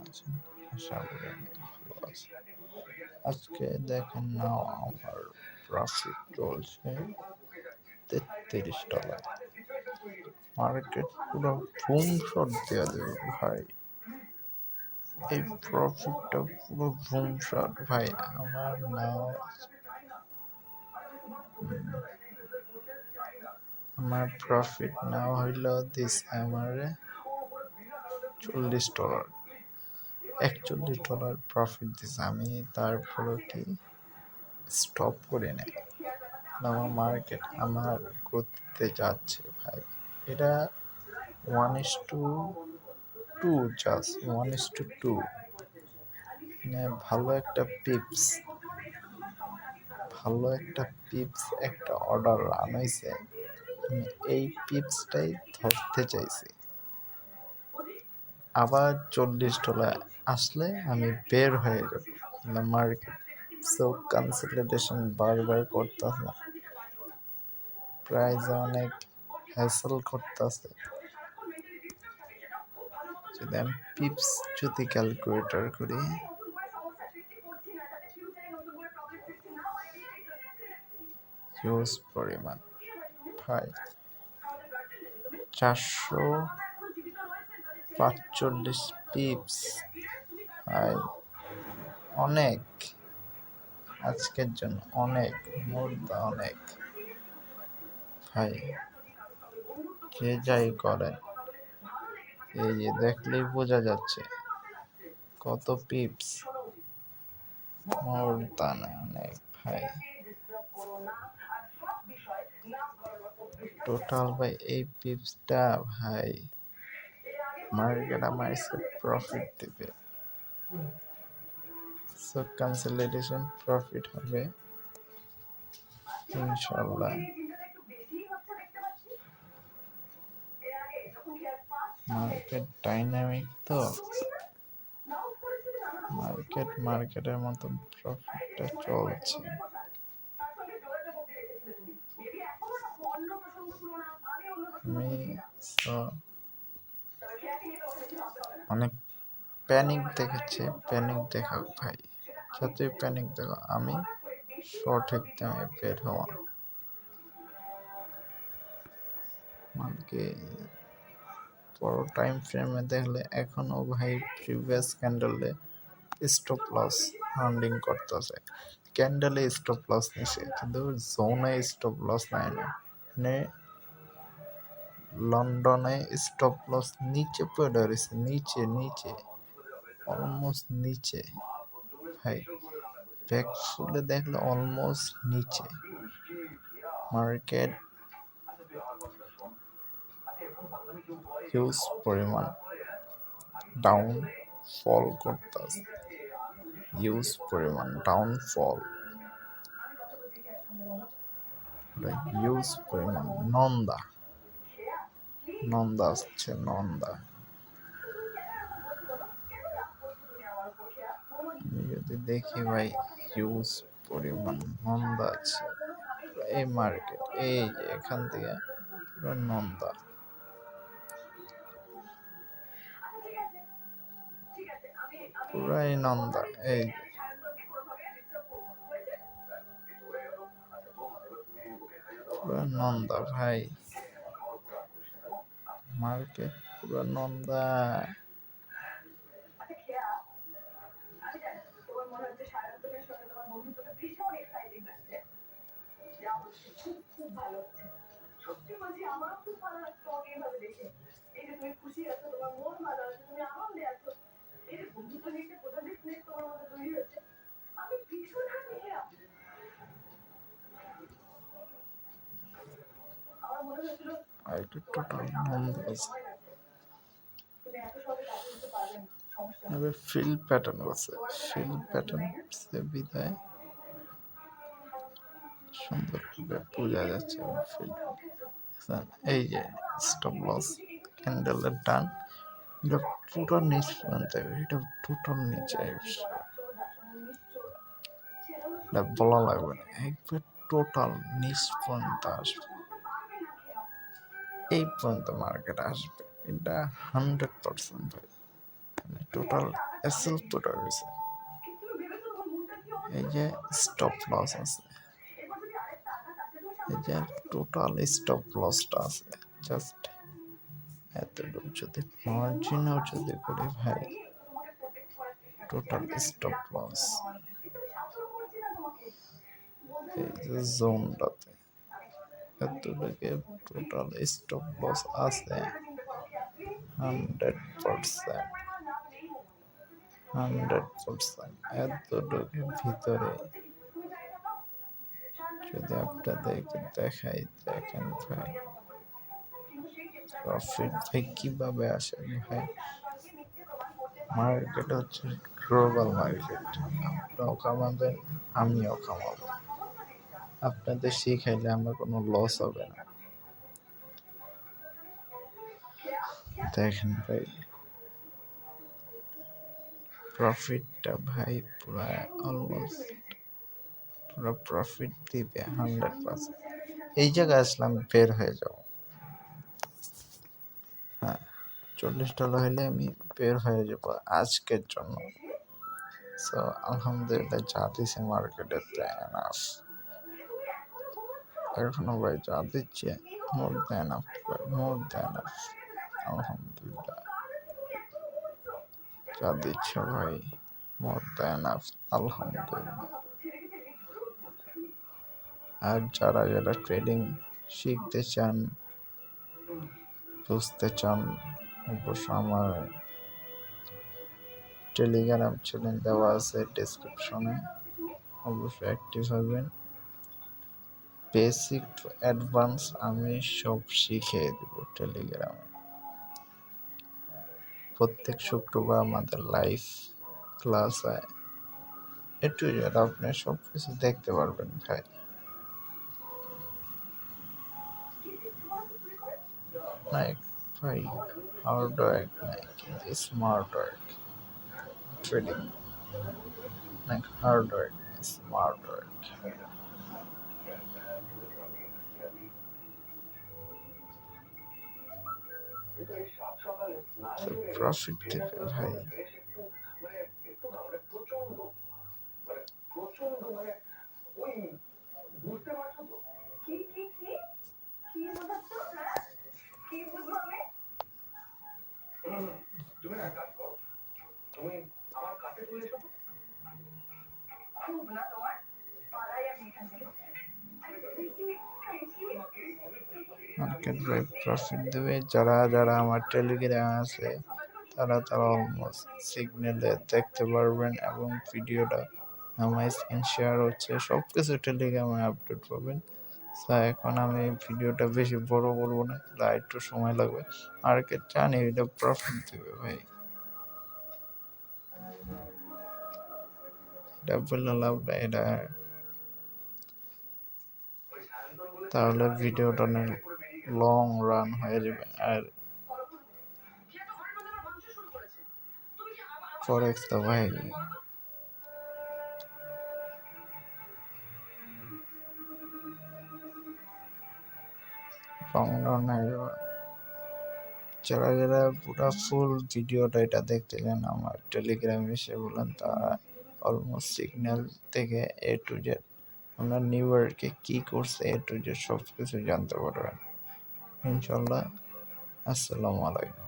আছেন? আশা করি অনেক ভালো আছেন। আজকে দেখেন না আমার প্রফিট চলছে $33। মার্কেট পুরো বুম শট দিয়ে দেবে ভাই। এই প্রফিটটা পুরো বুম শট ভাই। আমার প্রফিট নেওয়া হইল দিছে আমারে $40, $41 প্রফিট দিছে। আমি তারপরে কি স্টপ করে নেই। আমার মার্কেট আমার গতিতে যাচ্ছে ভাই। এটা 1:2, জাস্ট 1:2। মানে ভালো একটা পিপস একটা অর্ডার রান হয়েছে। এই পিপসটাই ধরতে চাইছি। আবার $40 আসলে আমি বের হয়ে যাব মার্কেট। সো কনসলিডেশন বারবার করতেছে, প্রাইস অনেক হ্যাসল করতেছে। যদি আমি পিপস ক্যালকুলেটর করি, হিউজ পরিমাণ ভাই, 445 পিপস ভাই, অনেক আজকের জন্য, অনেক অনেক ভাই। যে যাই করে, এই যে দেখলেই বোঝা যাচ্ছে কত পিপস, অনেক ভাই। টোটাল ভাই এই পিপসটা ভাই মার্কেট আমার প্রফিট দেবে। সো কনসলিডেশন প্রফিট হবে ইনশাল্লাহ। মার্কেট ডাইনামিক তো, মার্কেটের মতো প্রফিটটা চলছে। আমি অনেক প্যানিক দেখেছে, প্যানিক দেখাও ভাই, যতই প্যানিক দেখো আমি সঠিক দামে বের হওয়া। বড় টাইম ফ্রেমে দেখলে এখনো ভাই প্রিভিয়াস ক্যান্ডেলে স্টপ লস রাউন্ডিং করতেছে। ক্যান্ডেলে স্টপ লস নিছে কিন্তু জোনে স্টপ লস নাই না। মানে লন্ডনে স্টপ লস নিচে পড়ে রয়েছে, নিচে অলমোস্ট নিচে ভাই। ব্যাকফুলে দেখলে অলমোস্ট নিচে। মার্কেট হিউজ পরিমাণ ডাউন ফল করতেছে, হিউজ পরিমাণ ডাউনফল, হিউজ পরিমাণ নন্দা আসছে, নন্দা। আমি যদি দেখি ভাই হিউজ পরিমাণ নন্দা আছে এই মার্কেট। এই যে এখান থেকে পুরো নন্দা, পুরাই নন্দা। এই পুরো নন্দা ভাই, মার্কেট পুরো নন্দা। টোটাল নন্দা আছে। এবার ফিল প্যাটার্ন আছে, ফিল প্যাটার্ন বিদায় সুন্দরভাবে বোঝা যাচ্ছে। এই যে স্টপ লস ক্যান্ডেলের টান, এটা পুরো নিচ পর্যন্ত, এটা টোটাল নিচে বলা লাগবে না, একবার টোটাল নিচ পর্যন্ত আসবে, এই পর্যন্ত মার্কেট আসবে, এটা 100% টোটাল এসএল পুটা রয়েছে, এই যে স্টপ লস আছে, এই যে টোটাল স্টপ লসটা আছে জাস্ট এতটুকু। যদি মার্জিনও যদি করি ভাই, টোটাল স্টপ লস এই যে জোনটাতে এতটুকু টোটাল স্টপ লস আছে 100%, 100%। এতটুকুর ভিতরে যদি আপনাদেরকে দেখাই, দেখেন ভাই প্রফিট ভাই কিভাবে আসে ভাই। মার্কেট হচ্ছে গ্লোবাল মার্কেট, আপনারাও কামাবেন আমিও কামাবো, আপনাদের শিখাইলে আমার কোনো লস হবে না। দেখেন ভাই প্রফিটটা ভাই পুরা অলমোস্ট পুরো প্রফিট দিবে 100%। এই জায়গায় আসলাম বের হয়ে যাব, হ্যাঁ $40 হলে আমি বের হয়ে যাব আজকের জন্য। সো আলহামদুলিল্লাহ যা দিছে মার্কেটে এনাফ, এখনো ভাই যা দিচ্ছে মোর দেন আপ, মোর দেন আপ, আলহামদুলিল্লাহ যা দিচ্ছে ভাই মোর দেন আপ, আলহামদুলিল্লাহ। আর যারা যারা ট্রেডিং শিখতে চান, বুঝতে চান, অবশ্য আমার টেলিগ্রাম চ্যানেল দেওয়া আছে ডেসক্রিপশনে, অবশ্যই অ্যাক্টিভ হবেন। বেসিক টু অ্যাডভান্স আমি সব শিখিয়ে দেব টেলিগ্রামে। প্রত্যেক শুক্রবার আমাদের লাইভ ক্লাস হয়, একটু আপনি সব কিছু দেখতে পারবেন ভাই। লাইক ভাই হার্ড ওয়ার্ক নাই, কিন্তু smart work trading, like hard work smart work. Profit থেকে ভাই মার্কেট ভাই প্রফিট দেবে। যারা যারা আমার টেলিগ্রামে আছে তারা অলমোস্ট সিগন্যালে দেখতে পারবেন, এবং ভিডিওটা আমার স্ক্রিন শেয়ার হচ্ছে, সব কিছু টেলিগ্রামে আপডেট পাবেন। এখন আমি ভিডিওটা বেশি বড় করবো না, তাই একটু সময় লাগবে। মার্কেট জানি এটা প্রফিট দেবে ভাই, এটা বললে লাভ নাই, এটা তাহলে ভিডিওটা অনেক লং রান হয়ে যাবে। আর ফরেক্স তো ভাই লং রান হয়ে যাবে। যারা যারা পুরো ফুল ভিডিওটা এটা দেখতে চান আমার টেলিগ্রামে এসে বলেন, তারা অলমোস্ট সিগন্যাল থেকে এ টু জেড আমরা নিউ ইয়র্কে কী করছে এ টু জেড সব কিছু জানতে পারবেন ইনশাল্লাহ। আসসালামু আলাইকুম।